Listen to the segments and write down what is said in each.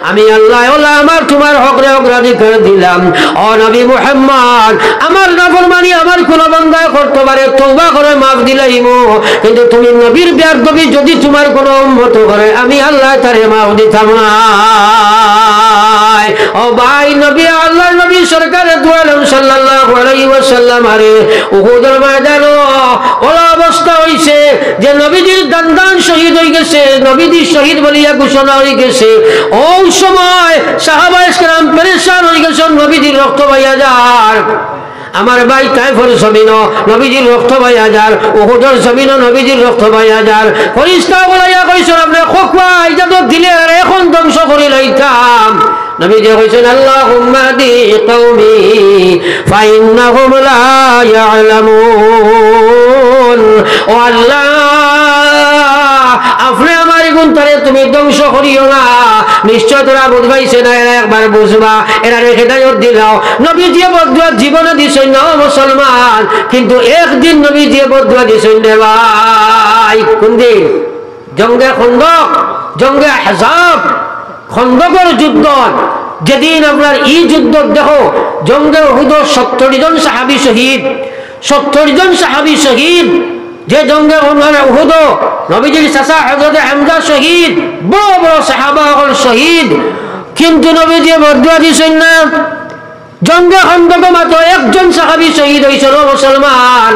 আমি আল্লাহ আমার তোমার হকরে অগ্রাধিকার দিলাম। ও নবী মুহাম্মদ, আমার নাফরমানি আমার কোন বান্দা করতে পারে, তওবা করে মাফ দিলাইমু, কিন্তু তুমি নবীর বেয়াদবি যদি তোমার কোন উম্মত করে, আমি আল্লাহ তারে মাফ দিতাম না। ও ভাই, নবী আল্লাহর নবী সরকারে দু আলম সাল্লাল্লাহু আলাইহি ওয়াসাল্লাম আরে উহুদের ময়দানে ওলা অবস্থা হইছে যে নবীজির দান্দান শহীদ হয়ে গেছে, নবীজি শহীদ বলিয়া ঘোষণা হয়ে গেছে। ওই সময় সাহাবায়ে কেরাম পেরেশান হয়ে গেছে, নবীজির রক্ত বইয়া যায়। আমার ভাই তাইফের জমিন নবীজির রক্ত বইয়া যায়, উহুদের জমিন নবীজির রক্ত বইয়া যায়। ফেরেশতা বলাইয়া কইছেন আপনি খোকবা ইজাজত দিলে আর এখন ধ্বংস করে লইতাম। নবীজি কইছেন আল্লাহুম্মা দি কওমি ফাইন্নাহুম লা ইয়ালামুন। ও আল্লাহ, আপনি আমার গুণটারে তুমি ধ্বংস করিও না, নিশ্চয় তোরা বুঝবাইছে না, এরা একবার বুঝবা, এরা রেখে দায়ত দিলাও। নবীজি বদুয়া জীবনে দিছেন না মুসলমান, কিন্তু একদিন নবীজি বদুয়া দিছেন রে ভাই। কোন দিন? জঙ্গে খন্দক, জঙ্গে আহজাব, খন্দকের যুদ্ধ। যেদিন আপনার এই যুদ্ধ দেখো, জঙ্গে উহুদ 70 জন সাহাবী শহীদ, 70 জন সাহাবী শহীদ। যে জঙ্গে উহুদ নবীজির চাচা হযরত হামজা শহীদ, বড় বড় সাহাবা হল শহীদ, কিন্তু নবীজি বদুয়া দিছেন না। জঙ্গে খন্দকে মাত্র একজন সাহাবী শহীদ হয়েছিল মুসলমান,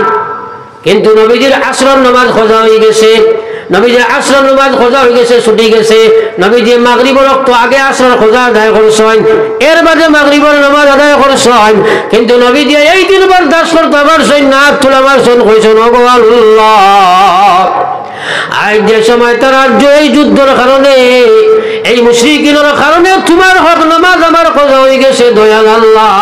কিন্তু নবীজির আসরের নামাজ খোঁজা হয়ে গেছে, নবীজির আসরের নামাজ খোঁজা হয়ে গেছে, ছুটি গেছে। নবীজি মাগরিবের রক্ত আগে আসরের খোঁজা আদায় করছেন, এর বাদে মাগরিবের নামাজ আদায় করছেন, কিন্তু নবীজি এই দিন বরদাস্ত করতে পারছেন না, তুলা মারছেন, কইছেন ও গো আল্লাহ, আজ যে সময় তারা এই যুদ্ধের কারণে, এই মুশরিকিনের কারণে তোমার হক নামাজ আমার খোঁজা হয়ে গেছে, দয়াল আল্লাহ,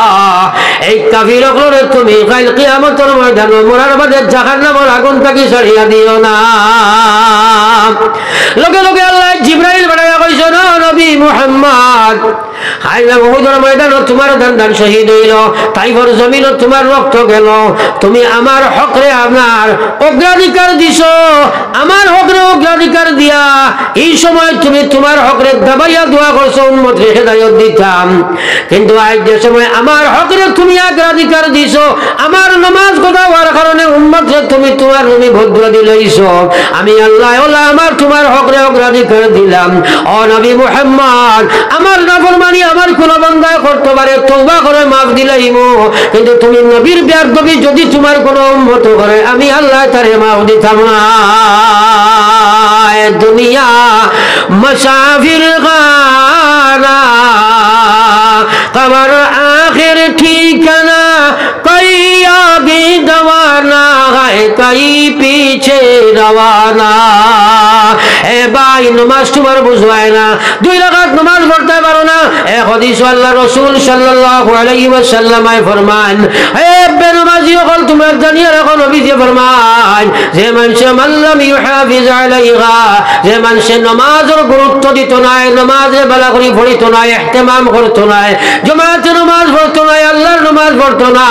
এই কাফিরগুলোরে তুমি কাল কিয়ামতের ময়দানে মরার বাদে জাহান্নামের আগুন থেকে ছাড়িয়া দিও না। লগে লগে আল্লাহ জিবরাইল বানায়া কইছেন ও নবী মুহাম্মদ, হাইলা উহুদের ময়দানে তোমার দান্দান শহীদ হইল, তাইফের জমিনে তোমার রক্ত গেল, তুমি আমার হকরে আমার অগ্রাধিকার দিছো, আমার হকরে অগ্রাধিকার দিয়া এই সময় তুমি তোমার হকরে দাবাইয়া দোয়া করছো উম্মত রেখে দায়ত দিতাম, কিন্তু আজ যে সময় আমার হকরে তুমি অগ্রাধিকার দিছো, আমার নামাজ কথা হওয়ার কারণে উম্মত তুমি তোমার তুমি বদুয়া দিলাইছো, আমি আল্লাহ আমার তোমার হকরে অগ্রাধিকার দিলাম। ও নবী মুহাম্মদ, আমার নাফরমানি আমার কোন বান্দা করতে পারে, তওবা করে মাফ দিলাইমু, কিন্তু তুমি নবীর বেয়াদবি যদি তোমার কোন উম্মত করে, আমি আল্লাহ তারে মাফ দিতাম না। দুনিয়া মুসাফির খানা, কবর আখির ঠিকানা, কই আগে দওয়ানা है कई पीछे रवाना। ए भाई नमाज तुम्हार बुझवाय ना, 2 রাকাত नमाज পড়তে পারো না, এক হাদিস আল্লাহ রাসূল সাল্লাল্লাহু আলাইহি ওয়াসাল্লাম ফরমান, হে বেনামাজি হল তোমরা জানিয়ে রাখো, নবীজি ফরমান, যে মানুষ মাল্লাম ইউহাফিজ আলাইহা, যে মানুষ নামাজের গুরুত্ব দিত না, নামাজে বালা করে পড়িত না, ইহতিমাম করত না, জামাতে নামাজ পড়তো না, আল্লাহর নামাজ পড়তো না,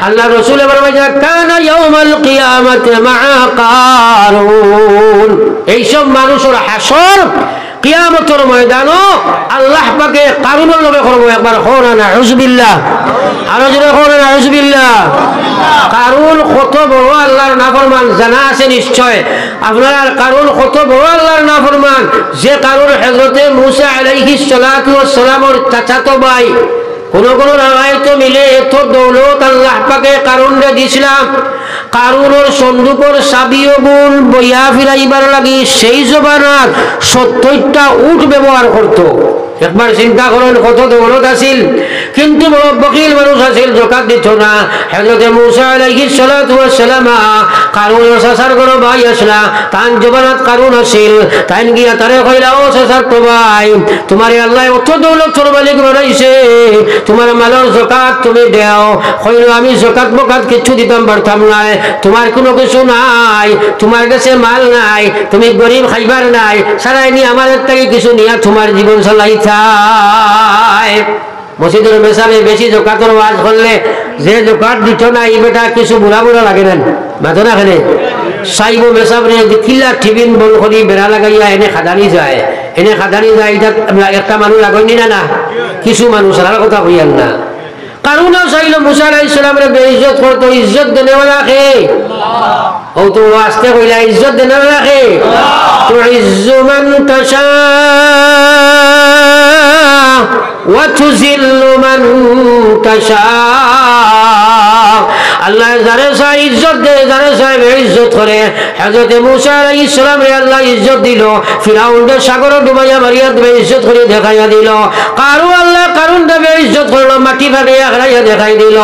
আল্লাহ রাসূল ফরমায় কানা ইয়াউমাল কিয়ামাতি মা কারুন। এই সব মানুষের হাসর কিয়ামতের ময়দানও আল্লাহ পাকে কারুনের লগে করব। একবার কোন না নাউযুবিল্লাহ, আরো জোরে কোন না নাউযুবিল্লাহ। কারুন কত বড় আল্লাহর নাফরমান জানা আছে নিশ্চয় আপনার। কারুন কত বড় আল্লাহর নাফরমান, যে কারুন হযরতে মূসা আলাইহিস সালাতু ওয়াস সালামের চাচাতো ভাই। কোন কোন রাওয়ায়াত মিলে এত দৌলত আল্লাহ পাকে কারুনরে দিছিলাম, কারুনের সন্দুকর চাবিও গুণ বইয়া ফিরাইবার লাগি সেই জবানাত 70টা উট ব্যবহার করত। একবার চিন্তা করেন কত দৌলত আছিল, কিন্তু বড় বকিল মানুষ আছিল, যাকাত দিত না। হযরত মূসা আলাইহিস সালাতু ওয়াস সালাম কারুনের চাচার কোনো ভাই আসলা, তান জবানাত কারুন আছিল, তাইন গিয়া তারে কইলা, ও চাচার তো ভাই, তোমারে আল্লাহ অত দৌলতর মালিক বানাইছে, তোমার মালের যাকাত তুমি দাও। কইল আমি যাকাত বকাত কিছু দিতাম পারতাম না, তোমার কোনো কিছু নাই, তোমার কাছে মাল নাই, তুমি গরিব খাইবার নাই, সারাই নি আমার থেকে কিছু নিয়া তোমার জীবন চালাইছাই। মসজিদের মেসাবে বেশি যাকাতের ওয়াজ করলে যে যাকাত দিত না এই বেটা কিছু বুড়া বুড়া লাগে না, মাথা না খেলে চাইব মেসাবরে কিলা টিফিন বল করি বেড়া লাগাইয়া এনে খাদানি যায় এটা একটা মানুষ লাগাইনি না কিছু মানুষ আর কথা কইয়ান না কারণ চাইল মুসা আলাইহিস সালামের বেইজ্জত করতো ইজ্জত দেনেওয়ালা কে ও তো আস্তে কইলা ইজ্জত দেনেওয়ালা কে তো ইজ্জু মান তাশা ওয়া তুযিল্লু মান তাশা আল্লাহ যারে চাই ইজ্জত দেয় যারে চাই বেইজ্জত করে হযরত মুসা আলাইহিস সালামে আল্লাহ ইজ্জত দিল ফিরাউনের সাগরে ডুবাইয়া মারিয়া বেইজ্জত করে দেখাইয়া দিল কারণ বেইজ্জত করলো মাটি ফাটিয়া খাইয়া দেখাই দিল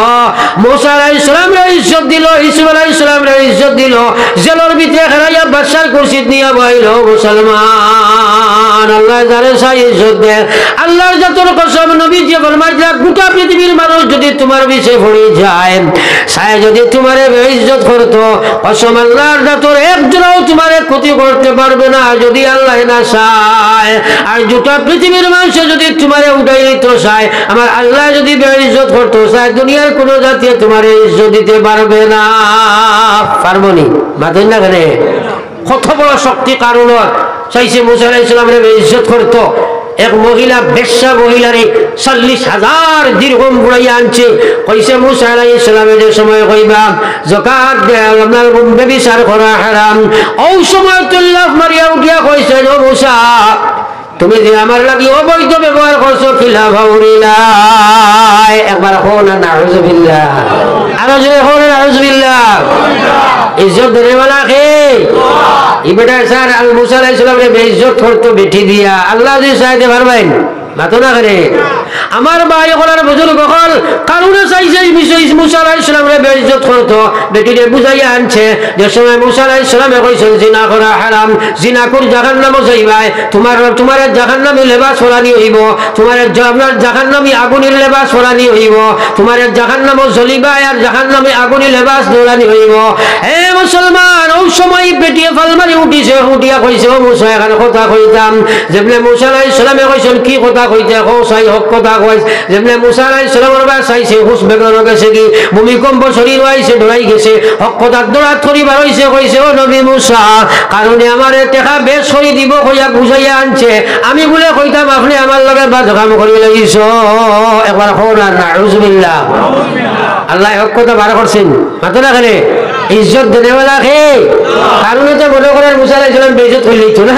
মুসা আলাইহিস সালামে ইজ্জত দিল ঈসা আলাইহিস সালামে ইজ্জত দিল জেলের ভিতরে খাইয়া বাদশার কুরসি নিয়ে বইল মুসলমান আল্লাহ যারে চাই ইজ্জত দেয় আল্লাহর জাতের কসম নবী যে ফরমাইলেন গোটা পৃথিবীর মানুষ যদি তোমার পিছে পড়ে যায় সায় যদি তোমারে বেইজ্জত করতো কসম আল্লাহর জাতের একজনও তোমারে ক্ষতি করতে পারবে না যদি আল্লাহ না চায় আর গোটা পৃথিবীর মানুষ যদি তোমারে উঠাই নিতে চায় আমার আল্লাহ যদি বেইজ্জত করতে চায় দুনিয়ার কোনো জাতি তোমারে ইজ্জত দিতে পারবে না পারবনি মাতেন না কেন কত বড় শক্তি কারণ চাইছে মুসা আলাইহিস সালামের বেইজ্জত করতো এক মহিলা বেশ্যা মহিলারে 40,000 দিরহাম বুড়াইয়া আনছে কইছে মুসা আলাইহিস সালামের সময় কইবা যাকাত দেও আপনার ব্যভিচার করা হারাম ওই সময় তুল্লাফ মারিয়া উঠিয়া কইছে ও মুসা তুমি যে আমার লাগি অবৈধ ব্যবহার করছো কিলা ভাউরিলাই একবার হো না নাউযুবিল্লাহ আর জোরে হো না নাউযুবিল্লাহ ইজ্জত দেওয়ালা কে ইবেটা স্যার আল মুসা আলাইহিস সালামের বেইজ্জত করতে বেটি দিয়া আল্লাহ যদি চাইতে পারবেন মাতো না করে আমার ভাই হলার বুজুর্গ হল কারণে চাইছে বিষয় মুসা আলাইহিস সালামের বেইজ্জত করতো বেটিরে বুঝাইয়া আনছে যে সময় মুসা আলাইহিস সালামে কইছেন জিনা করা হারাম জিনা কর জাহান্নাম যাইবাই তোমার জাহান্নামী লেবাস পরানি হইব তোমার জাহান্নামী আগুনের লেবাস পরানি হইব তোমার জাহান্নাম জ্বলিবাই আর জাহান্নামী আগুনের লেবাস দৌড়ানি হইব হে মুসলমান ওই সময় বেটিয়ে ফালমারি উঠিছে উঠিয়া কইছে ও মুসা এখানে কথা কইতাম যেমনে মুসা আলাইহিস সালামে কইছেন কি কথা কইতে কো সাই হক কথা কইছ যেমনে মুসা আলাইহিস সালামের বাস চাইছে হুস বেগর গেছে কি ভূমিকম্প শরীর হইছে ডরাই গেছে হক কথা দৌড়া থরি বার হইছে কইছে ও নবী মুসা কারণে আমারে টাকা বেশ করি দিব কইয়া বুঝাইয়া আনছে আমি বলে কইতাম আপনি আমার লগে বাদ কাম করি লাগিছো একবার হো না নাউযুবিল্লাহ আল্লাহ হক কথা বার করছেন মাতো না খালি ইজ্জত দেওয়ালা কে কারণে তো মনে করেন মুসা আলাইহিস সালাম বেইজ্জত করলেই তো না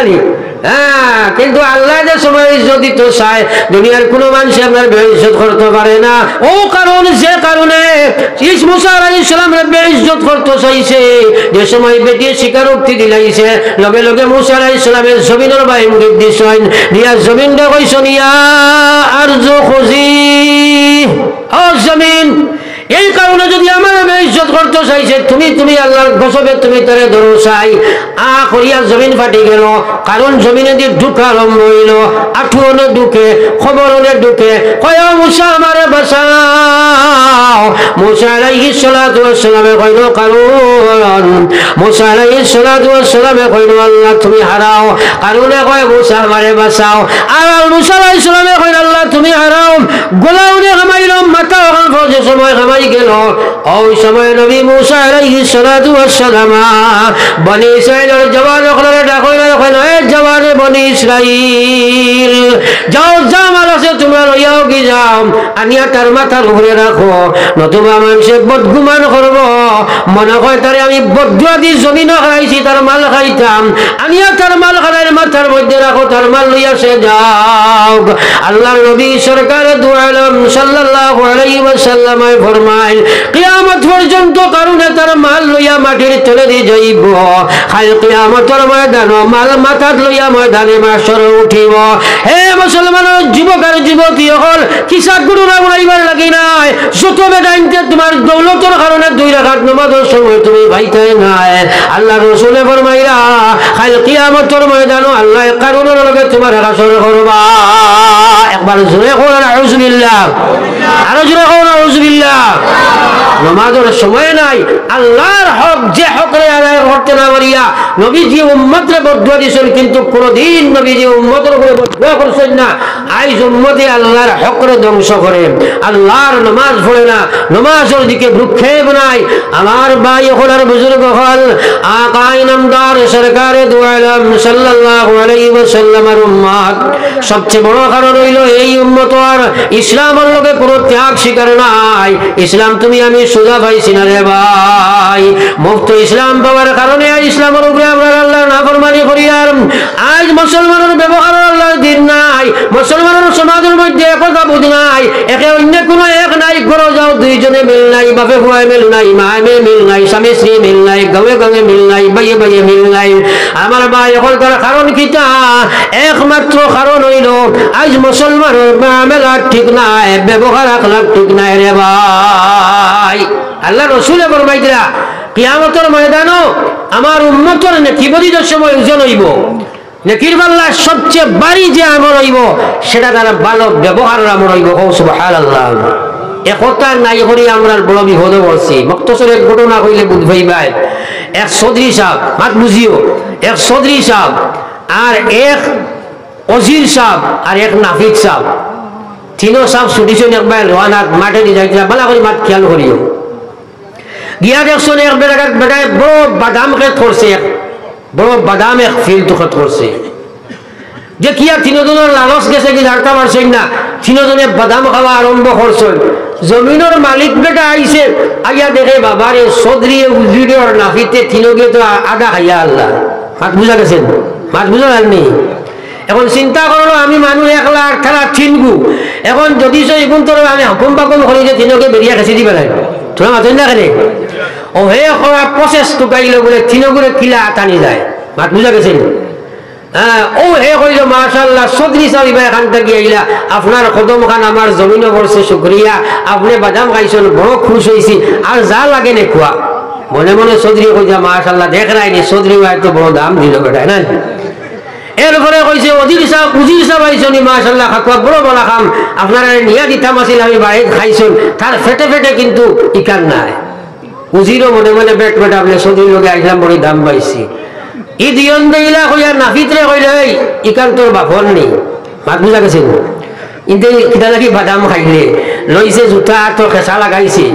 হ্যাঁ কিন্তু আল্লাহ যে সময় ইজ্জত দিতে চায় দুনিয়ার কোনো মানুষ আপনার বেইজ্জত করতে পারে না ও কারণ যে কারণে মুসা আলাইহিস সালামের বেইজ্জত করতে চাইছে যে সময় বেটি স্বীকারোক্তি দিলাইছে লগে লগে মুসা আলাইহিস সালামের জমিনের বাইরে মুখ দিছেন দিয়া জমিনটা কইছেন ইয়া আরজু খুজি ও জমিন এই কারণে যদি আমার বেইজ্জত করতে চাইছে তুমি আল্লাহর গজবে তুমি তারে ধরো চাই করিয়া জমিন ফাটি গেল কারণ জমিনে দিয়ে ঢুকা আরম্ভ হইল আঠুনে ঢুকে খবরনে ঢুকে কয় মুসা আমারে বাঁচাও মুসা আলাইহিস সালাতু ওয়াস সালামে কইল কারণ মুসা আলাইহিস সালাতু ওয়াস সালামে কইল আল্লাহ তুমি হারাও কারণে কয় মুসা আমারে বাঁচাও আর মুসা আলাইহিস সালামে কইল আল্লাহ তুমি হারাও গোলাউনে কামাইল মাথা ফৌজে সময় কামাই গেল ওই সময় নবী মুসা আলাইহিস সালাতু ওয়াস সালাম বনি ইসরাইলের জওয়ানগুলোরে ডাকইল কইল এ জওয়ান বনি ইসরাইল যাও জামাল আছে তোমরা লইয়াও কি যাও আনিয়া তার মাথার উপরে রাখো নতুবা মানুষে বদগুমান করব মনে হয় তারে আমি বদুয়া দি জমিন খাইছি তার মাল খাইতাম আনিয়া তার মাল খাইর মাথার মধ্যে রাখো তার মাল লইয়া সে যাও আল্লাহর নবী সরকার দু আলম সাল্লাল্লাহু আলাইহি ওয়াসাল্লাম ফরমায় কিয়ামত পর্যন্ত কারণে তার মাল লইয়া মাটির তলে দিয়ে যাইব খাল কিয়ামতের ময়দানে মাল মাথাত লইয়া ময়দানে মাশর উঠিব হে মুসলমানের যুবক আর যুবতী হল কিসা গুরু না বলাইবার লাগি নাই যত বেদাইতে তোমার দৌলতের কারণে দুই রাকাত নামাজের সময় তুমি ভাইতে নাই আল্লাহ রাসূল ফরমাইরা খাল কিয়ামতের ময়দানে আল্লাহ কারণের লগে তোমার হাসর করবা একবার জোরে কও আউযুবিল্লাহ আর জোরে কও আউযুবিল্লাহ নামাজের সময় নাই আল্লাহর হক যে হকরে আদায় করতে না পারিয়া নবীজি উম্মতরে বদুয়া দিয়েছেন কিন্তু কোনদিন নবীজি উম্মতের উপরে বদুয়া করছেন না আইজ উম্মতে আল্লাহর হকরে ধ্বংস করে আল্লাহর নামাজ পড়ে না নামাজের দিকে ভ্রুক্ষেপ নাই আমার ভাই হলার বুজুর্গ হল আকা ইনামদার সরকার দু আলম সাল্লাল্লাহু আলাইহি ওয়াসাল্লামের উম্মত সবচেয়ে বড় কারণ হইল এই উম্মত আর ইসলামের লগে কোনো ত্যাগ স্বীকার নাই ইসলাম তুমি আমি সোজা পাইছি না রে ভাই মুক্ত ইসলাম পাওয়ার কারণে ইসলামের উপরে আমরা আল্লাহর নাফরমানি করি আর আজ মুসলমানের ব্যবহার আল্লাহর দিন নাই মুসলমানের সমাজের মধ্যে একতা বুঝ নাই একে অন্য কোনো এক নাই ঘরে যাও দুইজনে মিল নাই বাপে ভুয়ায় মিল নাই মায় মেয়ে মিল নাই স্বামী স্ত্রী মিল নাই গাঁয়ে গাঁয়ে মিল নাই বাইয়ে বাইয়ে মিল নাই আমার ভাই এখনকার কারণ কিটা একমাত্র কারণ হইল আজ মুসলমানের মেলা ঠিক নাই ব্যবহার আখলাক ঠিক নাই রে ভাই আল্লাহ রসুলে ফরমাইতরা কিয়ামতের ময়দানও আমার উম্মতের নেকিবদিদের সময় ওজন হইব নেকির পাল্লার সবচেয়ে বাড়ি যে আমল হইব সেটা তারা ভালো ব্যবহারের আমল হইব সুবহানাল্লাহ একতা নাই করি আমরা বড় বিপদে পড়ছি মুক্তসর এক ঘটনা কইলে বুঝবাই ভাই এক চৌধুরী সাহেব মাত বুঝিও এক চৌধুরী সাহেব আর এক অজির সাহেব আর এক নাফিক সাহেব তিনো সাহেব ছুটিছেন একবার রোয়ানাত মাঠে দিয়ে যাইছিলাম ভালো করে মাঠ খেয়াল করিও গিয়া দেখছেন এক বেটায় বড় বাদাম খেত করছে বড় বাদাম এক ফিল্ড খেত করছে যে কিয়া তিনজনের লালচ গেছে কি জানতে পারছেন না তিনজনে বাদাম খাওয়া আরম্ভ করছেন জমিনের মালিক বেটা আইছে আইয়া দেখে বাবারে চৌধুরী উজির নাফিতে তিনকে তো আদা খাইয়া আল্লাহ মাত বুঝা গেছেন মাত বুঝা যাননি এখন চিন্তা করলো আমি মানুষ একলা খেলা চিনবু এখন যদি এগুন তোর আমি হুকুম পাকুম করি যে তিনকে বেরিয়া খেঁচি দিবে নাই তোরা মাতেন না কেন ও হে প্রসেস টুকাইলে বলে তিনগুলো কিলা টানি যায় মাত বুঝা গেছেন হ্যাঁ ও হে কইল মাশাআল্লাহ চৌধুরী সাহেব এখান থেকে আইলা আপনার কদম খান আমার জমিনে পড়ছে শুকরিয়া আপনি বাদাম খাইছেন বড় খুশ হয়েছি আর যা লাগে নে খোয়া মনে মনে চৌধুরী কইছে মাশাআল্লাহ দেখ রাইনি চৌধুরী হয়তো বড় দাম দিল বেটা না এরপরে কইছে উজির সাহেব আইসনি মাশাআল্লাহ খাওয়া বড় বড় খাম আপনারা নিয়া দিতাম আসিল আমি বাড়িতে খাইছেন তার ফেটে ফেটে কিন্তু ইকান নাই উজিরও মনে মনে বেট বেটা আপনি চৌধুরীর লোকে আইলাম বড় দাম পাইছি ই দিয়ন দেইলা কইয়া নাফিতরে কইলে এই ইকান তোর বাপর নেই মাত বুঝা গেছেন কিন্তু কিতা লাগি বাদাম খাইলে লইছে জুতা তো খেসা লাগাইছে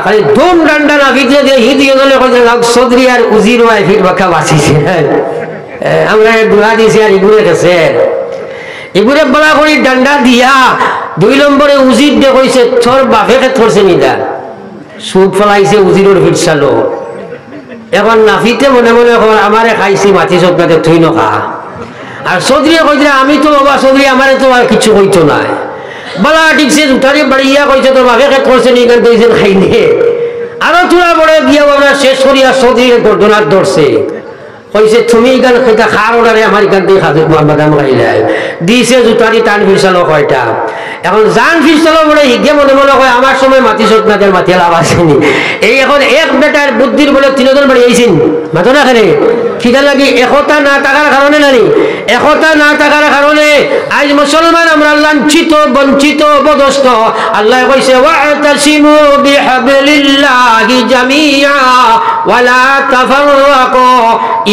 খালি দুম ডান্ডা নাফিতরে দিয়ে হি দিয়নলে কইছে চৌধুরী আর উজির ওয়াই ফির বাক্কা বাঁচিছে আমরা দোয়া দিয়েছি আর ইগুরে গেছে ইগুরে বলা করি ডান্ডা দিয়া 2 নম্বরে উজির দিয়ে কইছে তোর বাপে খেত করছে নিদা সুদ ফলাইছে উজিরের ফিট চালো এখন নাফিতে মনে মনে আমারে খাইছি মাটি চোখটাতে থুই নখা আর চৌধুরী কইছে আমি তো বাবা চৌধুরী আমারে তো আর কিছু কইতো নাই বলা ঠিকছে জুতারি বাড়িয়া কইছে তোর বাপে খেত করছে নি কেন তুই খাইনি আরো তোরা বড় গিয়া আমরা শেষ করিয়া চৌধুরীর গর্দনার ধরছে কইছে তুমি গান খেতা খার ওড়ারে আমার গান দিয়ে খাতে বাদাম খাইলাই দিছে জুতারি টান ফিরসালো কয়টা এখন জান ফিরসালো বলে হিগে মনে মনে কয় আমার সময় মাটি সতনাদের মাটি লাভ আসেনি এই এখন এক বেটার বুদ্ধির বলে তিনজন বাড়ি আইছেন মাতো না খেলে খিদা লাগি একতা না থাকার কারণে নানি একতা না থাকার কারণে আজ মুসলমান আমরা লাঞ্ছিত বঞ্চিত অপদস্থ আল্লাহ কইছে ওয়াতাসিমু বিহাবলিল্লাহি জামিআ ওয়ালা তাফাররাকু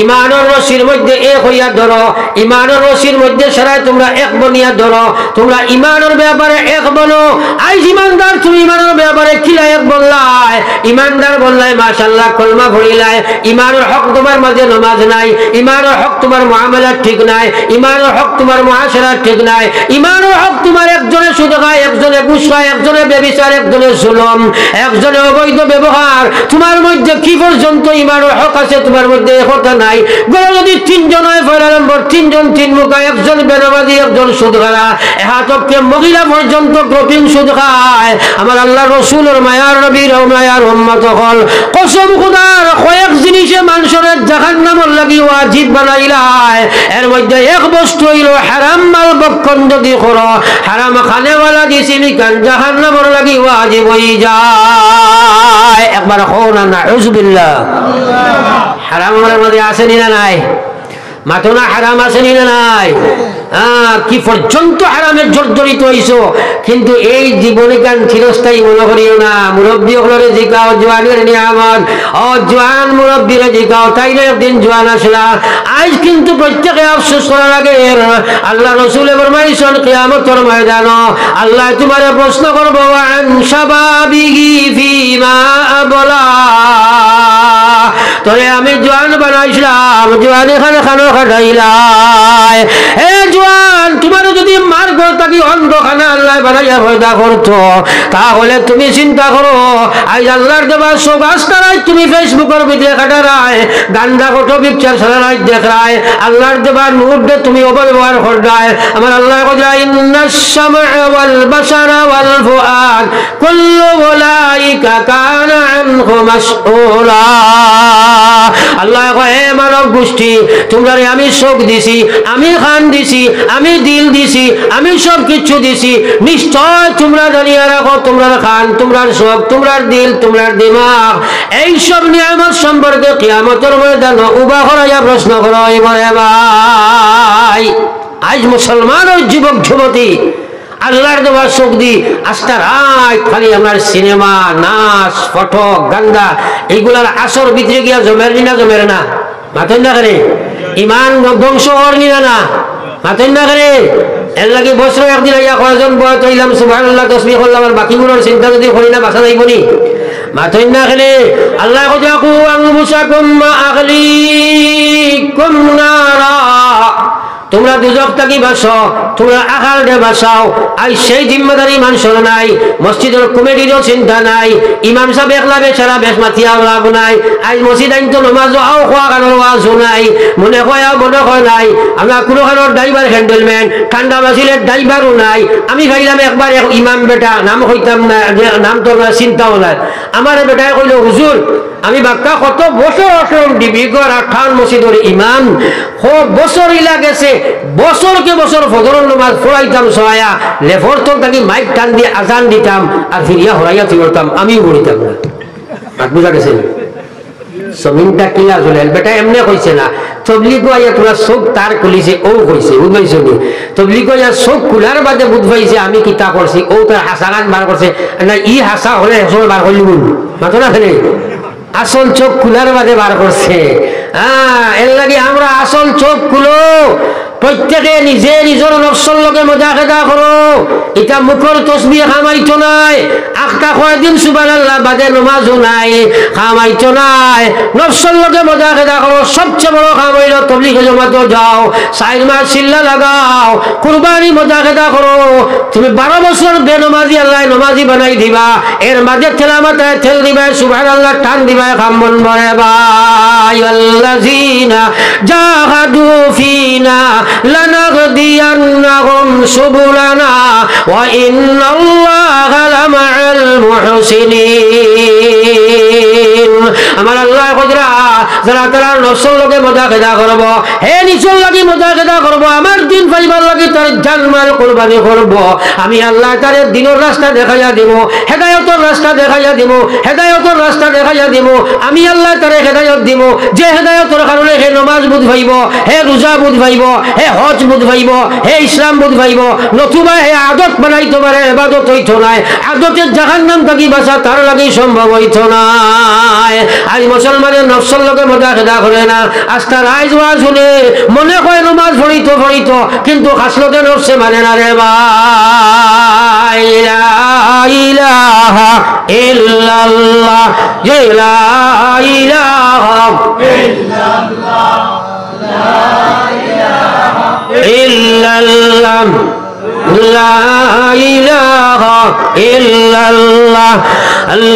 ইমানের রশির মধ্যে এক হইয়া ধরো ইমানের রশির মধ্যে সরাই তোমরা এক বনিয়া ধরো তোমরা ইমানের ব্যাপারে এক বনো আইজ ইমানদার তুমি ইমানের ব্যাপারে কিলা এক বললাই ইমানদার বললাই মাশাআল্লাহ কলমা পড়িলাই ইমানের হক তোমার মাঝে নামাজ নাই ইমানের হক তোমার মুআমালা ঠিক নাই ইমানের হক তোমার মুআশারা ঠিক নাই ইমানের হক তোমার একজনে সুদ খায় একজনে ঘুষ খায় একজনে ব্যভিচার একজনে জুলুম একজনে অবৈধ ব্যবহার তোমার মধ্যে কি পর্যন্ত ইমানের হক আছে তোমার মধ্যে একতা নাই গড় যদি তিনজন হয় পয়লা নম্বর তিনজন তিন মুখা একজন বেনামাজি একজন সুদ খারা এহাতকে মহিলা পর্যন্ত গ্রুপিং সুদ খায় আমার আল্লাহ রসুলের মায়ার নবীর মায়ার উম্মত হল কসম খুদার কয়েক জিনিসে মানুষের জাহান্নামের লাগি ওয়াজিব বানাইলাই এর মধ্যে এক বস্তু হইল হারাম মাল বক্ষণ যদি করো হারাম খানেওয়ালা দিছিনি কান জাহান্নামের লাগি ওয়াজিব হয়ে যায় একবার হো না নাউযুবিল্লাহ হারামের মধ্যে আসেনি না নাই মাথনা হারাম আছে নি নাই? কি পর্যন্ত হারামের জর্জরিত হইছো, কিন্তু এই জীবনে গান চিরস্থায়ী মনে করিও না। মুরব্বী হলরে জিকাও জোয়ানের নিয়ামত, জোয়ান মুরব্বীরে জিকাও, তাইলে একদিন জোয়ান আসলা। আজ কিন্তু প্রত্যেকে আফসোস করার আগে আল্লাহ রসুল ফরমাইছেন কিয়ামতের ময়দান আল্লাহ তোমারে প্রশ্ন করবো আন শাবাবিহি ফিমা আবলা। তোরে আমি জোয়ান বানাইছিলাম, জোয়ান এখানে খানো খাটাইলাই। হে জোয়ান, তোমার যদি মার্গ থাকি অন্ধখানা আল্লাহ বানাইয়া পয়দা করতো, তাহলে তুমি চিন্তা করো আজ আল্লাহর দেবা সব আস্তারাই তুমি ফেসবুকের ভিতরে কাটারায়, গান্দা ফটো পিকচার সারাই দেখায়, আল্লাহর দেবা নূর দে তুমি অপব্যবহার করদায়। আমার আল্লাহ কইলা ইন্নাস সামআ ওয়াল বাসারা ওয়াল ফুআদ কুল্লু উলাইকা কানা আনহু মাসউলা। আল্লাহ কয় হে মানব গোষ্ঠী, তোমরা আমি চোখ দিছি, আমি কান দিছি, আমি দিল দিছি, আমি সব কিছু দিছি, নিশ্চয় তোমরা জানিয়ে রাখো তোমরা কান, তোমরা চোখ, তোমরা দিল, তোমরা দিমাগ, এইসব নিয়ামত সম্পর্কে কিয়ামতের ময়দানে উবা করাইয়া প্রশ্ন করা হইব। রে ভাই, আজ মুসলমানের যুবক যুবতী আল্লাহর দেওয়া চোখ দি আস্তা রাত খালি আমার সিনেমা, নাচ, ফটো, গান্দা এইগুলার আসর ভিতরে গিয়া জমের না জমের না মাথেন না করে ইমান ধ্বংস হরনি না মাথেন না করে। এর লাগে বছর একদিন আইয়া কয়জন বয়স হইলাম সুবহানাল্লাহ তাসবিহ করলাম, আর বাকিগুলোর চিন্তা যদি করি না বাসা যাইব নি মাথেন না করে। আল্লাহ কইয়া কু আনফুসাকুম মা আহলিকুম নারা, তোমরা দুজক থাকি বাঁচো, তোমরা আকাল দে বাঁচাও। আজ সেই জিম্মেদারি মানুষের নাই, মসজিদের কমিটিরও চিন্তা নাই, ইমাম সাহেব একলা বেচারা বেশ মাতিয়া লাভ নাই। আজ মসজিদ আইন তো নমাজও আও খোয়া কানোর ওয়াজও নাই, মনে কয়া মনে কয় নাই। আমরা কোনো খানোর ড্রাইভার হ্যান্ডেলম্যান, ঠান্ডা বাসিলের ড্রাইভারও নাই। আমি ভাইলাম একবার ইমাম বেটা, নাম হইতাম না, নাম তো চিন্তাও নাই। আমার বেটায় কইল হুজুর আমি বাক্কা কত বছর আসলাম ডিবিগড় আঠান মসজিদের ইমাম, খুব বছর ইলা গেছে, বছরকে বছর ফজরের নামাজ পড়াইতাম সহায়া লেফর তো তাকে মাইক টান দিয়ে আজান দিতাম আর ফিরিয়া হরাইয়া তুলতাম, আমিও পড়িতাম না। বুঝা গেছে জমিনটা কিলা চলে বেটা এমনি কইছে না, তবলিগো আইয়া তোরা চোখ তার খুলিছে ও কইছে বুঝবাইছো নি, তবলিগো আইয়া চোখ খোলার বাদে বুঝবাইছে আমি কিতা করছি, ও তার হাসা গান বার করছে না, ই হাসা হলে হেসল বার করলি বল মাথো না ফেলে আসল চোখ খুলার বাদে বার করছে। এর লাগে আমরা আসল চোখ খুলো, প্রত্যেকে নিজে নিজের নফসর লগে মুজাহিদা করো। এটা মুখর তসবিহ খামাইতো নাই, আখটা কয়দিন সুবহানাল্লাহ বাদে নমাজও নাই, খামাইতো নাই। নফসর লগে মুজাহিদা করো, সবচেয়ে বড় কাম হইল তবলিগ জমাতে যাও, 4 মাস চিল্লা লাগাও, কুরবানি মুজাহিদা করো। তুমি 12 বছর বেনমাজি আল্লাহ নমাজি বানাই দিবা, এর মাঝে তেলাওয়াতে তেল দিবা, সুবহানাল্লাহ টান দিবা, কাম মন ভরে ভাই। আল্লাযিনা জাহাদু ফিনা লানাহদিয়ান্নাহুম সুবুলানা ওয়া ইন্নাল্লাহা লামাআল মুহসিনিন। আমার আল্লাহ কইরা যারা তারা নফসের লগে মুজাহিদা করব, হে নিজের লাগি মুজাহিদা করব, আমার দিন পাইবার লাগি তার জানমাল কুরবানি করব, আমি আল্লাহ তারে দিনের রাস্তা দেখাইয়া দিব, হেদায়েতের রাস্তা দেখাইয়া দিব, হেদায়েতের রাস্তা দেখাইয়া দিব। আমি আল্লাহ তারে হেদায়েত দিব, যে হেদায়েতের কারণে হে নামাজ বুঝ পাইব, হে রোজা বুঝ পাইব, হে হজ বুঝ পাইব, হে ইসলাম বুঝ পাইব। নতুবা হে আদত বানাইতে পারে, ইবাদত হইতো নাই, আদতের জাহান্নাম থাকি বাঁচা তার লাগি সম্ভব হইতো নাই। আজ মুসলমানের নফসের লগে মুজাহিদা করে না, আস্থা রাইজ ওয়াজ শুনে মনে হয় নামাজ পড়িতো কিন্তু খাসলতে নফসে মানে না। রে ভাই লা ইলাহা ইল্লাল্লাহ, লা ইলাহা ইল্লাল্লাহ, লা ইলাহা ইল্লাল্লাহ, লা ইলাহা ইল্লাল্লাহ,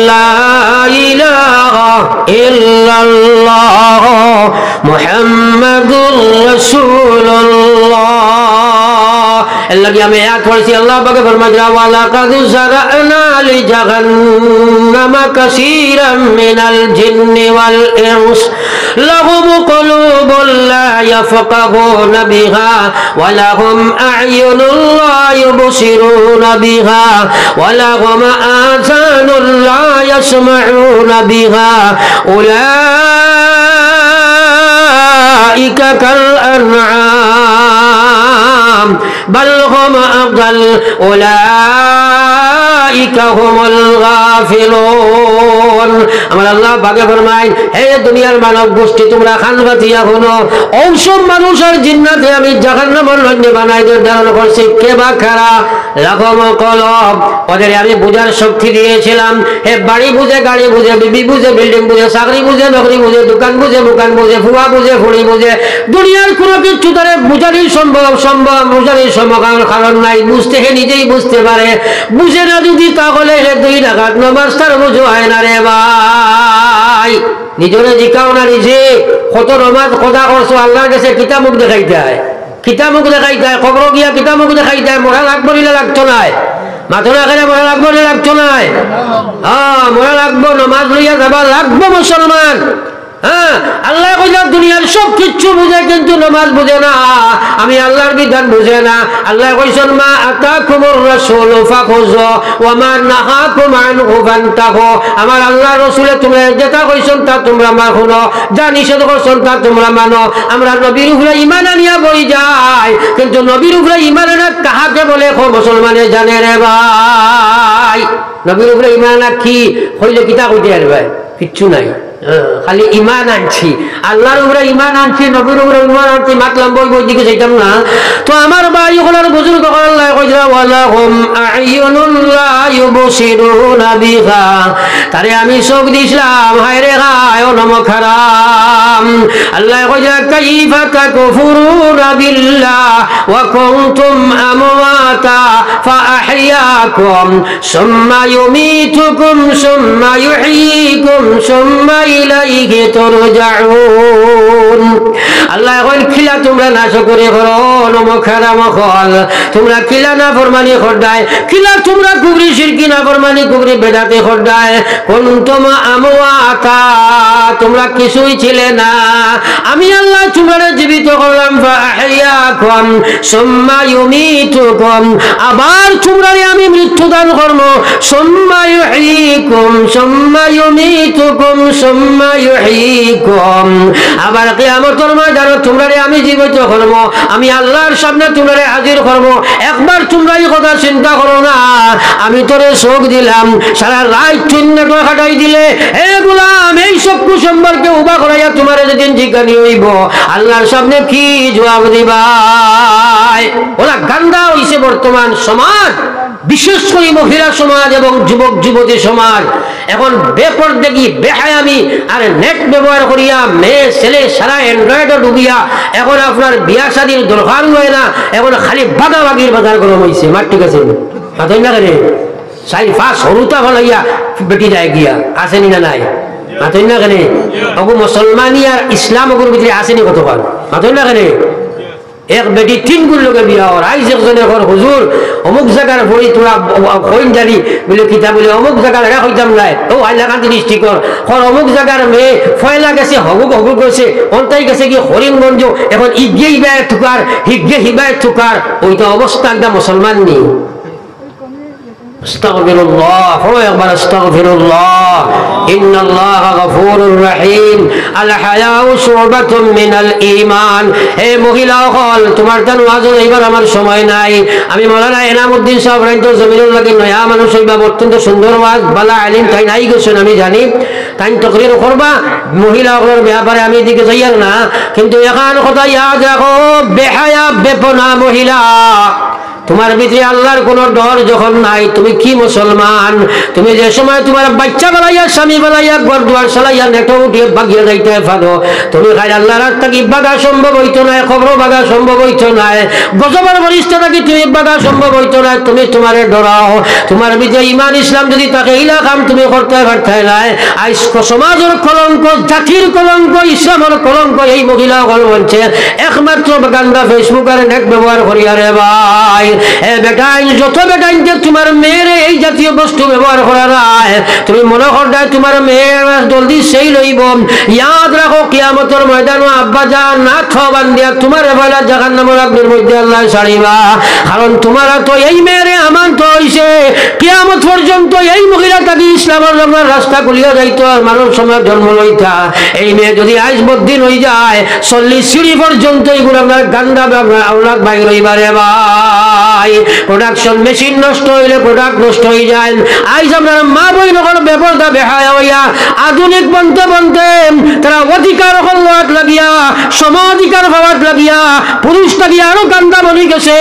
লা ইলাহা ইল্লাল্লাহ, মুহাম্মাদুর রাসূলুল্লাহ। এর লাগি আমি আয়াত পড়ছি, আল্লাহ পাকে ফরমাইছে ওয়া লাকাদ যারানা লি জাহান্নামা কাসীরাম মিনাল জিন্নি ওয়াল ইনস লাহুম কুলুবুন লা ইয়াফকাহুনা বিহা ওয়া লাহুম আ'য়ুনুন লা ইউবসিরুনা বিহা ওয়া লাহুম আযানুন লা ইয়াসমা'উনা বিহা উলাইকা উলাইকা কাল আনআম বাল হুম আদাল উলাইকা হুমুল গাফিলুন। আমার আল্লাহ পাকে ফরমায়, হে দুনিয়ার মানব গোষ্ঠী, তোমরা কান পাতিয়া শোনো, ঔসব মানুষের জিন্নাতে আমি জাহান্নামের লঞ্জ বানাই নির্ধারণ করছি। কে বা কারা? লাখম কলব, ওদের আমি বুঝার শক্তি দিয়েছিলাম। হে বাড়ি বুঝে, গাড়ি বুঝে, বিবি বুঝে, বিল্ডিং বুঝে, চাকরি বুঝে, নকরি বুঝে, দোকান বুঝে, দোকান বুঝে, ফুয়া বুঝে, ফুড়ি বুঝে, দুনিয়ার কোনো কিছু তারে বুঝারই বুঝারই কারণ নাই। বুঝতে হে নিজেই বুঝতে পারে, বুঝে না যদি তাহলে হে 2 টাকার নামাজ তার বুঝো হয় না রে ভাই। নিজরে জিকাও না নিজে, কত নমাজ কথা করছো আল্লাহর কাছে কিতা মুখ দেখাইতে হয়, কিতা মুখ দেখাইতে হয়, কবর গিয়া কিতা মুখ দেখাইতে হয়। মরা লাগবো নিলে লাগতো নাই, মাথা না খেলে মরা লাগবো নিলে লাগতো নাই। হ্যাঁ, মরা লাগবো, নমাজ লইয়া যাবা লাগবো মুসলমান। হ্যাঁ, আল্লাহ কইলা দুনিয়ার সব কিছু বুঝে কিন্তু নামাজ বুঝে না, আমি আল্লাহর বিধান বুঝে না। আল্লাহ কইছেন, মা আতাকুমুর রাসূলু ফাখুযু ওয়া মা নাহাকুম আনহু ফান্তাহু। আমার আল্লাহ রাসূলে তোমরা যেটা কইছেন তা তোমরা মানো, যা নিষেধ করছেন তা তোমরা মানো। আমরা নবীর উপরে ঈমান আনিয়া বই যাই, কিন্তু নবীর উপরে ঈমান আনা কাহাকে বলে মুসলমানে জানে রে ভাই। নবীর উপরে ঈমান আনা কি হইলে কিতা কইতে আর ভাই, কিচ্ছু নাই। খালি ইমান আনছি, আল্লাহর উপরে ইমান আনছি, নবীর উপরে ইমান আনছি, মাতলাম বই বই দিকে যাইতাম না। তো আমার ভাই হলার বুজুর্গ আল্লাহ কইরা, ওয়ালাহুম আ'য়ুনুন লা ইউবসিরুনা বিহা, তারে আমি চোখ দিছিলাম, হায় রে হায় ও নম খারাম। আল্লাহ কইরা, কাইফা তাকফুরুনা বিল্লাহ ওয়া কুনতুম আমওয়াতা ফাআহইয়াকুম সুম্মা ইউমীতুকুম সুম্মা ইউহয়ীকুম সুম্মা ইলাইহি তুরজাউন। আল্লাহ কইন, খিলা তোমরা নাশকরি করো, নমখারাম হল, তোমরা কিলা না ফরমানি করদায়, কিলা তোমরা কুবরি শিরকি না ফরমানি কুবরি বেদাতে করদায়। কুনতুম আমওয়াতা, তোমরা কিছুই ছিলে না, আমি আল্লাহ তোমরা জীবিত করলাম। ফাআহইয়াকুম সুম্মা ইউমীতুকুম, আবার তোমরা আমি মৃত্যু দান করব। সুম্মা ইউহয়ীকুম সুম্মা ইউমীতুকুম সুম্মা ইউহয়ীকুম, আবার কিয়ামতের ময়দানে তোমরা আমি জীবিত করব, আমি আল্লাহর সামনে তোমরা হাজির করব। একবার তোমরা এই কথা চিন্তা করো না, আমি তোরে চোখ দিলাম, সারা রাত চিন্তা খাটাই দিলে, হে গোলাম, এই সব সম্পর্কে উবা করাইয়া তোমার যেদিন জিজ্ঞানি হইব, আল্লাহর সামনে কি জবাব দিবা? ওরা গান্দা হইছে বর্তমান সমাজ, বিশেষ করে মহিলা সমাজ এবং যুবক যুবতী সমাজ। এখন বেপরদেগি, বেহায়ামি আর নেট ব্যবহার করিয়া মেয়ে ছেলে সারা অ্যান্ড্রয়েডে ডুবিয়া এখন আপনার বিয়া শাদীর দরকার হয় না, এখন খালি বাগাবাগির বাজার গরম হয়েছে। মার ঠিক আছে মাথই না কেন সাই ফাঁস হরুতা ভালাইয়া বেটি যায় গিয়া, আসেনি না নাই? মাথই না কেন অগু মুসলমানি আর ইসলাম অগুর ভিতরে আসেনি কতক্ষণ? মাথই না কেন এক বেটি 3 গুণ লোকে বিয়া হর আইস একজনে কর, হুজুর অমুক জায়গার বই তোরা কইন জানি বলে কিতা বলে অমুক জায়গার এরা হইতাম নাই, ও হাইলাকান্দি ডিস্ট্রিক্টর কর অমুক জায়গার মেয়ে ফয়লা গেছে, হগুক হগুক গেছে, অন্তাই গেছে কি হরিণগঞ্জ, এখন ইগে হিবায় থুকার, হিগে হিবায় থুকার, ওইটা অবস্থা একটা মুসলমান নেই। আস্তাগফিরুল্লাহ, পড়ো একবার আস্তাগফিরুল্লাহ। ইন্নাল্লাহা গফুরুর রহিম, আল হায়াউ শুবাতুম মিনাল ঈমান। হে মহিলা হল, তোমার তো ওয়াজ এইবার আমার সময় নাই। আমি মাওলানা এনামউদ্দিন সাহেব রাইতো জমিনুল লাগি নয়া মানুষ হইবা, অত্যন্ত সুন্দর ওয়াজ, বালা আলিম তাই নাই গেছেন আমি জানি, তাই তকরির করবা মহিলা হলের ব্যাপারে আমি এদিকে যাইয়ার না। কিন্তু এখন কথা ইয়াদ রাখো, বেহায়া বেপনা মহিলা, তোমার ভিতরে আল্লাহর কোন ডর যখন নাই, তুমি কি মুসলমান? তুমি যে সময় তোমার বাচ্চা বেলাইয়া স্বামী বেলাইয়া ঘর দুয়ার চালাইয়া নেটো উঠিয়ে বাগিয়ে যাইতে পারো, তুমি খাই আল্লাহর রাস্তা কি বাগা সম্ভব হইতো না, খবর বাগা সম্ভব হইতো না, গজবের বরিষ্ঠতা কি তুমি বাগা সম্ভব হইতো না। তুমি তোমারে ডরাও, তোমার ভিতরে ইমান ইসলাম যদি তাকে ইলা কাম তুমি করতে পারতে নাই। আজ সমাজের কলঙ্ক, জাতির কলঙ্ক, ইসলামের কলঙ্ক এই মহিলা হল বলছে একমাত্র গান্দা ফেসবুক আর নেট ব্যবহার করিয়া রে ভাই। এ বেটাইন যত বেটাইন যে তোমার মেয়ের এই জাতীয় বস্তু ব্যবহার করা নাই তুমি মনে করদায় তোমার মেয়ের জলদি সেই লইব ইয়াদ রাখো কিয়ামতের ময়দানে আব্বা জান না থবান দিয়া তোমার এবেলা জাহান্নামের আগুনের মধ্যে আল্লাহ ছাড়িবা কারণ তোমার তো এই মেয়েরে আমার তো হইছে কিয়ামত পর্যন্ত এই মহিলা তাকে ইসলামের রঙের রাস্তা খুলিয়া যাইতো আর মানব সমাজ জন্ম লইতা এই মেয়ে যদি আজ বদ্দিন হয়ে যায় 40 সিঁড়ি পর্যন্ত এগুলো আপনার গান্ডা আওলাদ বাইর হইবারে ভাই প্রোডাকশন মেশিন নষ্ট হইলে প্রোডাক্ট নষ্ট হয়ে যায় আজ আপনার মা বই নকল বেপরদা বেহায়া হইয়া আধুনিক বনতে বনতে তারা অধিকার হওয়ার লাগিয়া সমাধিকার হওয়ার লাগিয়া পুরুষ লাগিয়া আরো গান্ডা বনি গেছে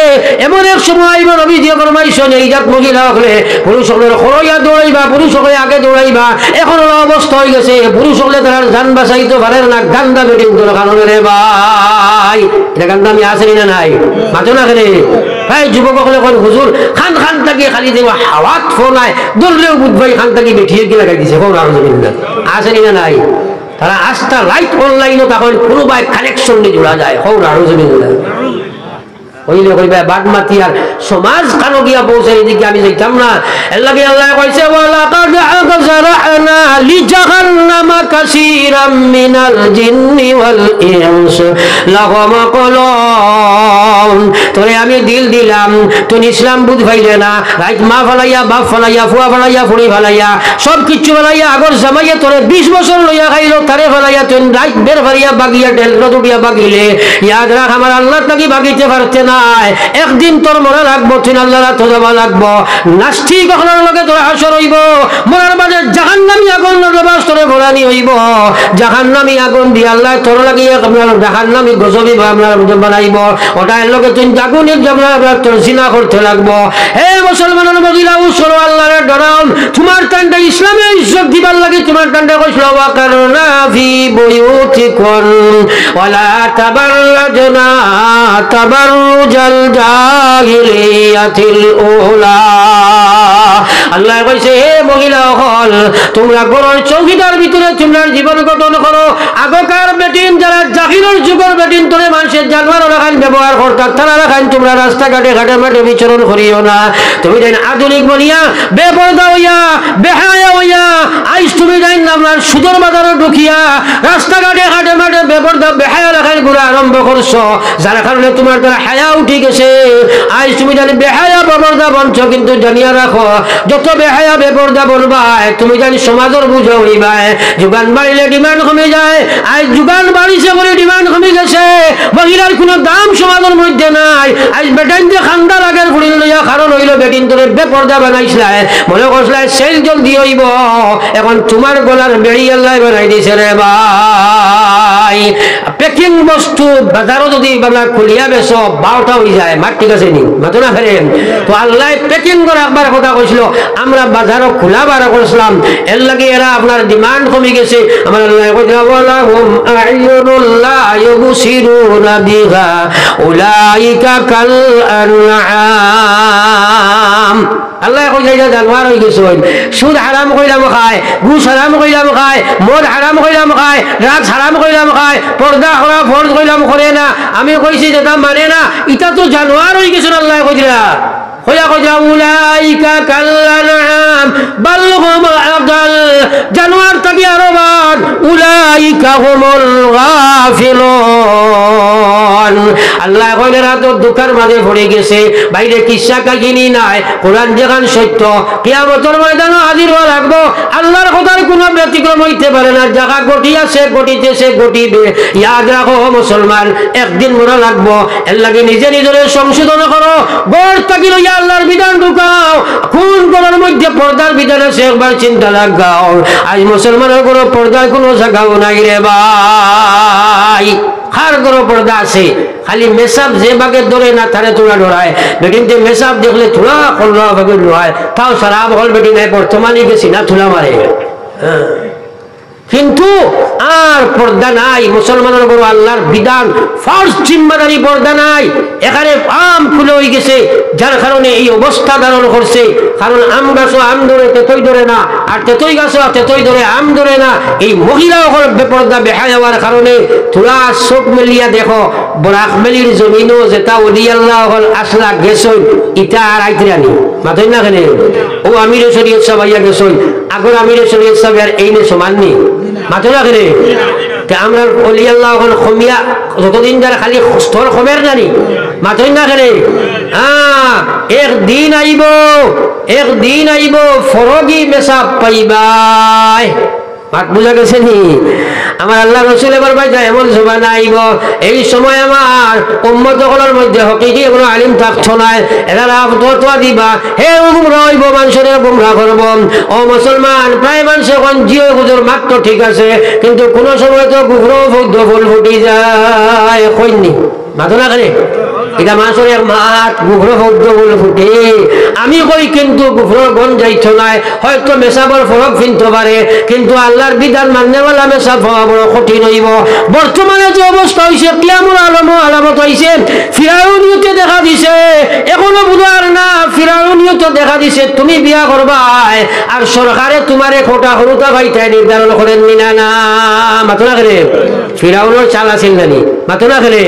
এমন এক সময় আইব নবী দিয়ে ফরমাইছেন এই জাত মহিলা হলে পুরুষ হলে খরইয়া দৌড়াইবা পুরুষ হলে আগে দৌড়াইবা এখন অবস্থা হয়ে গেছে পুরুষ হলে তারা জান বাঁচাইতে পারে না গান্দা বেটিং তোর কারণে রে ভাই এটা গান্দা আমি আসেনি না নাই মাথো না খেলে ভাই যুবক হলে কোন হুজুর খান খান থাকি খালি দেব হাওয়াত ফোনায় দৌড়লেও বুধবাই খান থাকি বেঠিয়ে গিয়ে লাগাই দিছে কোন আসেনি না নাই তারা আস্থা লাইট অনলাইনও তখন কোনো ভাই কানেকশন নিয়ে জোড়া যায় হোক আরো জমি হইলে কইবা বাদ মাতি আর সমাজ কানো গিয়া পৌঁছে এদিকে আমি যাইতাম না এর লাগে আল্লাহ কইছে ওয়ালা কাদ আযরানা লি জাহান্নামা কাসীরাম মিনাল জিন্নি ওয়াল ইনস লাহুম কলম তোরে আমি দিল দিলাম তুই ইসলাম বুঝ পাইলে না রাইত মা ফলাইয়া বাপ ফলাইয়া ফুয়া ফলাইয়া ফুড়ি ফলাইয়া সব কিছু ফলাইয়া আগর জামাইয়া তোরে 20 বছর লইয়া খাইলো তারে ফলাইয়া তুই রাইত বের ফারিয়া বাগিয়া ঢেলটো দুটিয়া বাগিলে ইয়াদ রাখ আমার আল্লাহ তাকি বাগিতে পারতে না একদিন তোর মরা লাগবো তুই আল্লাহ রাত যাবা লাগবো নাস্তিক কখনোর লগে তোর হাসর হইব মরার বাজে জাহান্নামী আগুন নরবাস তোরে ভরানি হইব জাহান্নামী আগুন দিয়ে আল্লাহ তোর লাগিয়ে আপনার জাহান্নামী গজবি আপনার বানাইব ওটা এর লগে তুই আগুনের আপনার তোর জিনা করতে লাগবো হে মুসলমানের মহিলা উসর আল্লাহর ডরাও তোমার টান্ডা ইসলামে ইজ্জত দিবার লাগে তোমার টান্ডা কইছিল ওয়া কারনা ফি বুয়ুতিকুম ওয়ালা তাবাররাজনা তাবাররুজ জাহিলিয়াতিল উলা আল্লাহ কইছে হে মহিলা হল তোমরা ঘরের চৌকিদার ভিতরে তোমরা জীবন গঠন করো আগকার বেটিন যারা জাহিরের যুগের বেটিন তোরে মানুষের জানোয়ার রাখান ব্যবহার করতাম তারা রাখান তোমরা রাস্তাঘাটে ঘাটে মাঠে বিচরণ করিও না তুমি দেন আধুনিক বনিয়া বেপরদা হইয়া বেহায়া হইয়া আইস তুমি দেন আপনার সুদর বাজারে ঢুকিয়া রাস্তাঘাটে ঘাটে মাঠে বেপরদা বেহায়া রাখান ঘুরা আরম্ভ করছো যার কারণে তোমার তারা হায়া উঠে গেছে আজ তুমি জানি বেহায়া বেপরদা বনছো কিন্তু জানিয়া রাখো যত বেহায়া বেপরদা বলবা তুমি জানি সমাজের বুঝা হইবা যোগান বাড়িলে ডিমান্ড কমে যায় আজ যোগান বাড়িছে বলে ডিমান্ড কমে গেছে মহিলার কোনো দাম সমাজের মধ্যে নাই আজ বেটাইন যে খান্দা লাগের ফুড়ি লইয়া কারণ হইল বেটিন তোরে বেপরদা বানাইছিলাই মনে করছিলাই সেল জলদি হইব এখন তোমার গলার বেড়ি আল্লাহ বানাই দিছে রে ভাই প্যাকিং বস্তু বাজারও যদি বাংলা খুলিয়া বেছো 12টা হয়ে যায় মাঠ ঠিক আছে নি মাতো না ফেরেন তো আল্লাহ প্যাকিং করে একবার কথা কইছিল আমরা বাজারও খোলা বার করছিলাম এর লাগে এরা আপনার ডিমান্ড কমে গেছে আমার আল্লাহ কইলা ওয়ালাহুম আ'য়ুনুল্লাহ ইউবসিরুনা বিহা উলাইকা কাল আনআম আল্লাহ কইলা যে জানোয়ার হয়ে গেছে সুদ হারাম কইলাম খায় ঘুষ হারাম কইলাম খায় মদ হারাম কইলাম খায় ড্রাগস হারাম কইলাম খায় পর্দা করা ফরজ কইলাম করে না আমি কইছি যেটা মানে না এটা তো জানোয়ার হয়ে গেছে আল্লাহ কইলা কইলা কইলা উলাইকা কাল আনআম বাল হুম আদাল জানোয়ার থেকে আরো বাদ উলাইকা হুমুল গাফিলুন আল্লাহ কইলে রাত দুঃখের মাঝে পড়ে গেছে বাইরে কিসসা কাহিনী নাই কোরআন যেখান সত্য কিয়ামতের ময়দানে হাজির হওয়া লাগবো আল্লাহর কথার কোনো ব্যতিক্রম হইতে পারে না জায়গা ঘটিয়াছে ঘটিতেছে ঘটিবে ইয়াদ রাখো মুসলমান একদিন মনে লাগবো এর লাগে নিজে নিজের সংশোধন করো গড় থাকি লইয়া আল্লাহর বিধান ঢুকাও কোন ঘরের মধ্যে পর্দার বিধান আছে একবার চিন্তা লাগাও আজ মুসলমানের কোনো পর্দার কোনো জায়গাও নাই রে ভাই হার গরো পর্দা আছে খালি মেসাব যে বাগে ধরে না তারে তোরা ডরায় বেটিন যে মেসাব দেখলে থোড়া করলো বাগে ডরায় তাও সারা বল বেটি নাই বর্তমানে গেছি না থুলা মারে কিন্তু আর পর্দা নাই মুসলমানের বড় আল্লাহর বিধান ফরজ জিম্মাদারি পর্দা নাই এখানে আম খুলে হয়ে গেছে যার কারণে এই অবস্থা ধারণ করছে কারণ আম গাছও আম ধরে তেতই ধরে না আর তেতই গাছও তেতই ধরে আম ধরে না এই মহিলা হল বেপর্দা বেহায় হওয়ার কারণে তোরা চোখ মেলিয়া দেখো বরাক মেলির জমিনও যেটা ওলিয়াল্লাহ হল আসলা গেছই ইটা আর আইতরানি মাথই না কেন ও আমিরে শরীয়ত সাহেব আইয়া গেছই আগর আমিরে শরীয়ত সাহেব আর এইনে সমাননি মাথই না কেন আমরা ওলিয়াল্লাহ হল খমিয়া যতদিন যারা খালি স্থল খমের জানি মাথই না কেন একদিন আইব ফরগি মেসাব পাইবাই মাত বুঝা গেছে নি আমার আল্লাহ রসুল এবার ভাই এমন জমানা আইব এই সময় আমার উম্মত সকলের মধ্যে হকিকি কোনো আলিম থাকছো নাই এরা ফতোয়া দিবা হে গুমরা হইব মানুষের গুমরা করব ও মুসলমান প্রায় মানুষ এখন জিও গুজর মাত্র ঠিক আছে কিন্তু কোনো সময় তো গুফরো ফুল ফুটি যায় কইনি মাথো না করে এটা মানুষের এক মাত গুফরো ফুল ফুটে আমি কই কিন্তু গুফরোর গন যাইতো নাই হয়তো মেসাবর ফরক ফিনতে পারে কিন্তু আল্লাহর বিধান মাননেওয়ালা মেসাব হওয়া বড় কঠিন হইব বর্তমানে যে অবস্থা হয়েছে কিয়ামুল আলামত হয়েছে ফিরাউনিয়তে দেখা দিছে এখনো বুঝার না ফিরাউনিয়তে দেখা দিছে তুমি বিয়া করবাই আর সরকারে তোমারে খোটা হরুতা ভাইটাই নির্ধারণ করেন নিনা না মাথো না করে ফিরাউনের চাল আছিল নানি মাথো না করে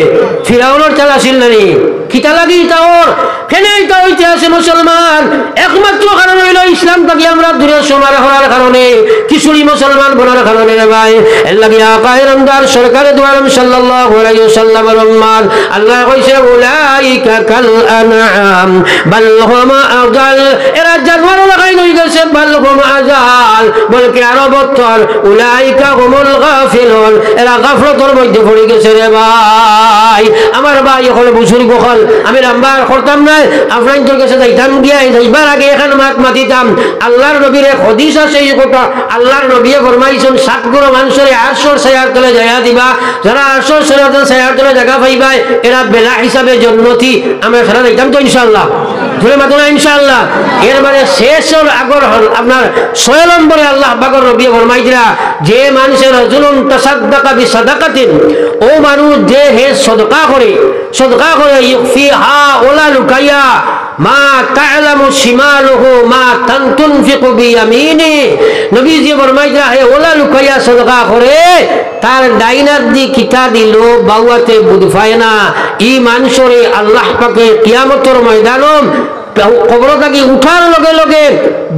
ফিরাউনের চাল আছিল নানি খিতা লাগি তাওর কেনে এটা হইতে আছে মুসলমান একমাত্র কারণ হইল ইসলাম থেকে আমরা দূরে সমার হওয়ার কারণে কিছুই মুসলমান বলার কারণে রে ভাই এর লাগি আকায়ে রমদার সরকারে দু আলম সাল্লাল্লাহু আলাইহি ওয়াসাল্লামের উম্মাত আল্লাহ কইছে উলাইকা কাল আনআম বাল হুম আযাল এরা জানোয়ার লাগাই হই গেছে বাল হুম আযাল বলকে আরো বত্তর উলাইকা হুমুল গাফিলুন এরা গাফলতের মধ্যে পড়ে গেছে রে ভাই আমার ভাই হলো বুজুর্গ হল আমি নাম্বার করতাম না আপনার তোর কাছে যাইতাম গিয়া যাইবার আগে এখানে মাতিতাম আল্লাহর নবীর এক হাদিস আছে এই কথা আল্লাহর নবী ফরমাইছেন 7 গুণ মানুষের আরশের ছায়ার তলে জায়গা দিবা যারা আরশের ছায়ার তলে জায়গা পাইবা এরা বেলা হিসাবে জান্নাতি আমরা সারা যাইতাম তো ইনশাআল্লাহ ধরে মাতনা ইনশাআল্লাহ এর মানে শেষের আগর হল আপনার 6 নম্বরে আল্লাহ পাকের নবী ফরমাইছিলা যে মানুষের রাজুলুন তাসাদদাকা বিসাদাকাতিন ও মানুষ যে হে সদকা করে ইউফিহা ওলা লুকাইয়া মা তা'লামু শিমালুহু মা তানতুনফিকু বিয়ামিনি নবীজি ফরমাইছিলা হে ওলা লুকাইয়া সদকা করে তার ডাইনার দি কিতা দিল বাউয়াতে বুঝফায় না ই মানুষরে আল্লাহ পাকে কিয়ামতের ময়দানম কবর থেকে উঠার লগে লগে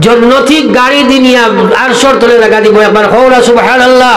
জান্নাতি গাড়ি দিনিয়া আরশের তলে লাগা দিব একবার কওলা সুবহানাল্লাহ।